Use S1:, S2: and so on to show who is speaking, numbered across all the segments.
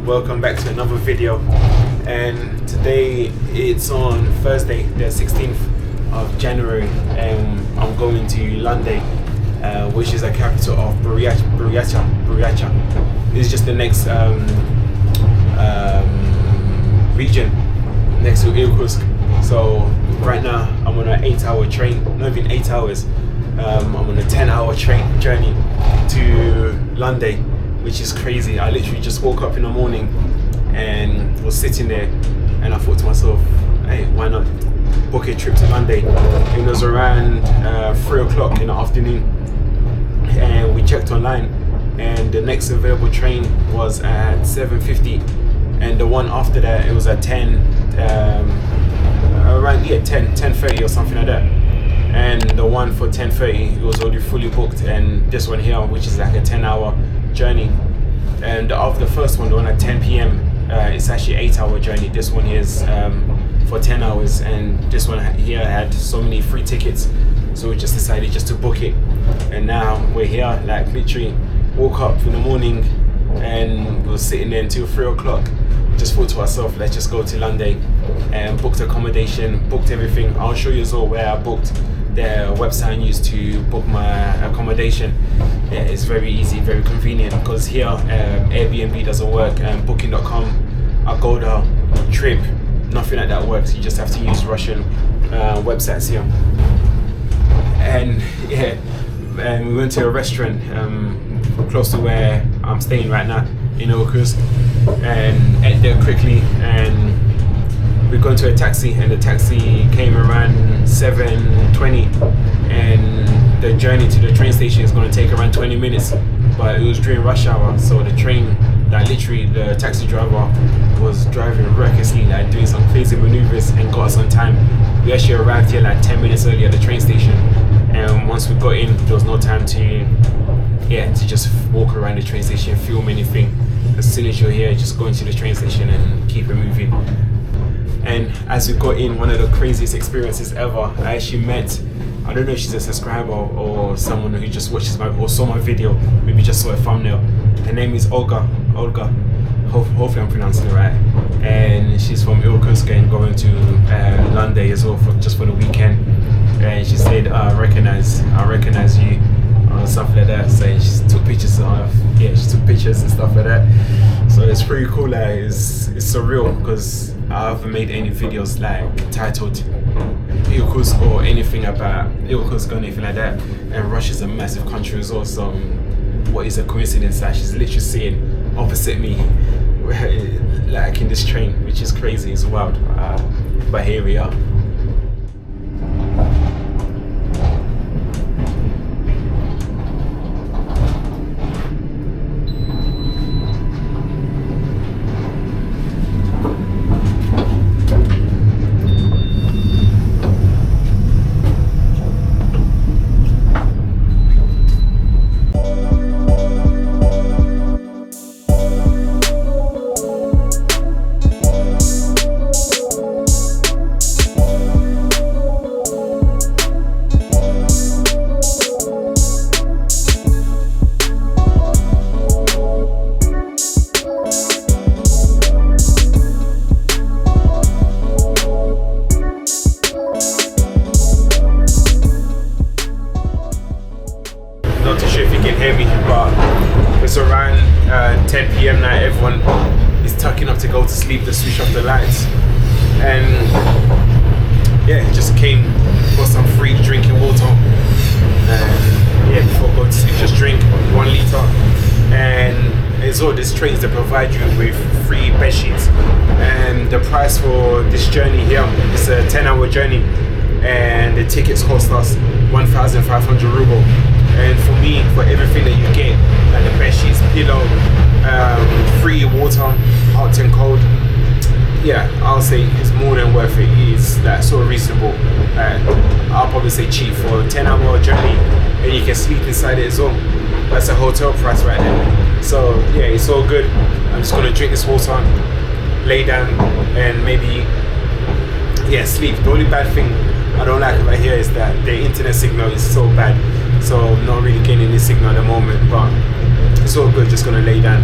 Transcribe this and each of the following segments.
S1: welcome back to another video. And today it's on Thursday, the 16th of January, and I'm going to Ulan-Udэ, which is the capital of Buryatia. This is just the next region next to Irkutsk. So right now I'm on an 8-hour train, not even 8 hours. I'm on a 10-hour train journey to Ulan-Udэ, which is crazy. I literally just woke up in the morning and was sitting there, and I thought to myself, hey, why not book a trip to Ulan-Udэ? It was around 3 o'clock in the afternoon, and we checked online, and the next available train was at 7:50, and the one after that, it was at 10:30 or something like that. And the one for 10:30, it was already fully booked, and this one here, which is like a 10-hour journey. And after the first one, the one at 10 p.m, it's actually 8-hour journey. This one here is for 10 hours, and this one here had so many free tickets, so we just decided just to book it. And now we're here, like literally woke up in the morning and we were sitting there until 3 o'clock. Just thought to ourselves, let's just go to Ulan-Udэ, and booked accommodation, booked everything. I'll show you as well where I booked. The website I used to book my accommodation. Yeah, it's very easy, very convenient, because here Airbnb doesn't work, Booking.com, Agoda, Trip, nothing like that works. You just have to use Russian websites here. And yeah, we went to a restaurant close to where I'm staying right now in Irkutsk, and ate there quickly, and we got into a taxi, and the taxi came around 7:20, and the journey to the train station is going to take around 20 minutes, but it was during rush hour, so the train, like literally the taxi driver was driving recklessly, like doing some crazy maneuvers, and got us on time. We actually arrived here like 10 minutes early at the train station, and once we got in, there was no time to just walk around the train station, film anything. As soon as you're here, just go into the train station and keep it moving. And as we got in, one of the craziest experiences ever, I actually met, I don't know if she's a subscriber or someone who just watches or saw my video, maybe just saw a thumbnail. Her name is Olga. Hopefully I'm pronouncing it right. And she's from Irkutsk and going to Ulan-Udэ as well just for the weekend. And she said, I recognize you, or stuff like that. So she took pictures and stuff like that. So it's pretty cool. Like, it's surreal, because I haven't made any videos like titled Irkutsk or anything about Irkutsk or anything like that. And Russia's a massive country as well. So what is a coincidence that she's literally sitting opposite me, like in this train, which is crazy. It's wild. But here we are. Not too sure if you can hear me, but it's around 10 p.m. now. Everyone is tucking up to go to sleep. They switch off the lights, and yeah, just came for some free drinking water. Before going to sleep, just drink 1 liter. And it's all these trains that provide you with free bed sheets. And the price for this journey here is a 10-hour journey, and the tickets cost us 1,500 ruble. And for me, for everything that you get, like the bed sheets, pillow, free water, hot and cold, yeah, I'll say it's more than worth it. It's like so reasonable. I'll probably say cheap for a 10-hour journey, and you can sleep inside it as well. That's a hotel price right there. So yeah, it's all good. I'm just gonna drink this water, lay down, and maybe sleep. The only bad thing I don't like about here is that the internet signal is so bad. So I'm not really getting any signal at the moment, but it's all good. Just gonna lay down.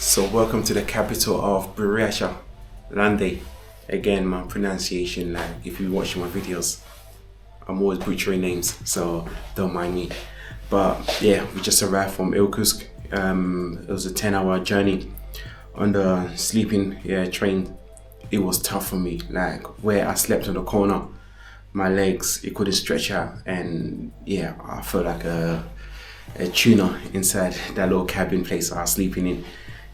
S1: So welcome to the capital of Buryatia, Lande. Again, my pronunciation, like if you're watching my videos, I'm always butchering names, so don't mind me. But yeah, we just arrived from Irkutsk. It was a 10-hour journey on the sleeping train. It was tough for me, like where I slept on the corner, my legs, it couldn't stretch out, and yeah, I felt like a tuna inside that little cabin place I was sleeping in.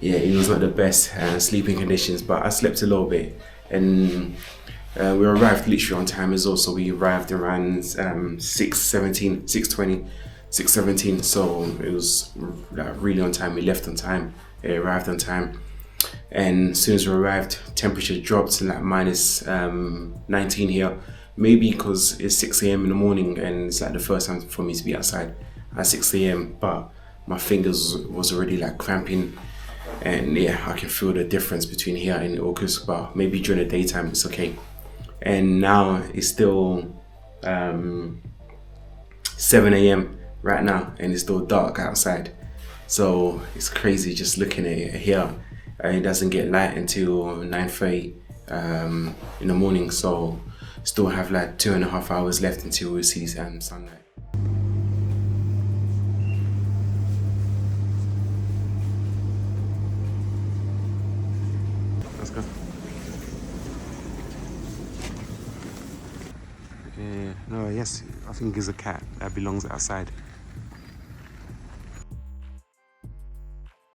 S1: Yeah, it was not the best sleeping conditions, but I slept a little bit, and we arrived literally on time as well. So we arrived around 6:17, so it was really on time. We left on time, arrived on time, and as soon as we arrived, temperature dropped to like minus 19 here, maybe because it's 6 a.m. in the morning and it's like the first time for me to be outside at 6 a.m. but my fingers was already like cramping. And yeah, I can feel the difference between here and Irkutsk, but maybe during the daytime it's okay. And now it's still 7 a.m. right now, and it's still dark outside. So it's crazy just looking at it here. It doesn't get light until 9:30 in the morning, so still have like 2.5 hours left until we see sunlight. Let's go. No, yes, I think it's a cat that belongs outside.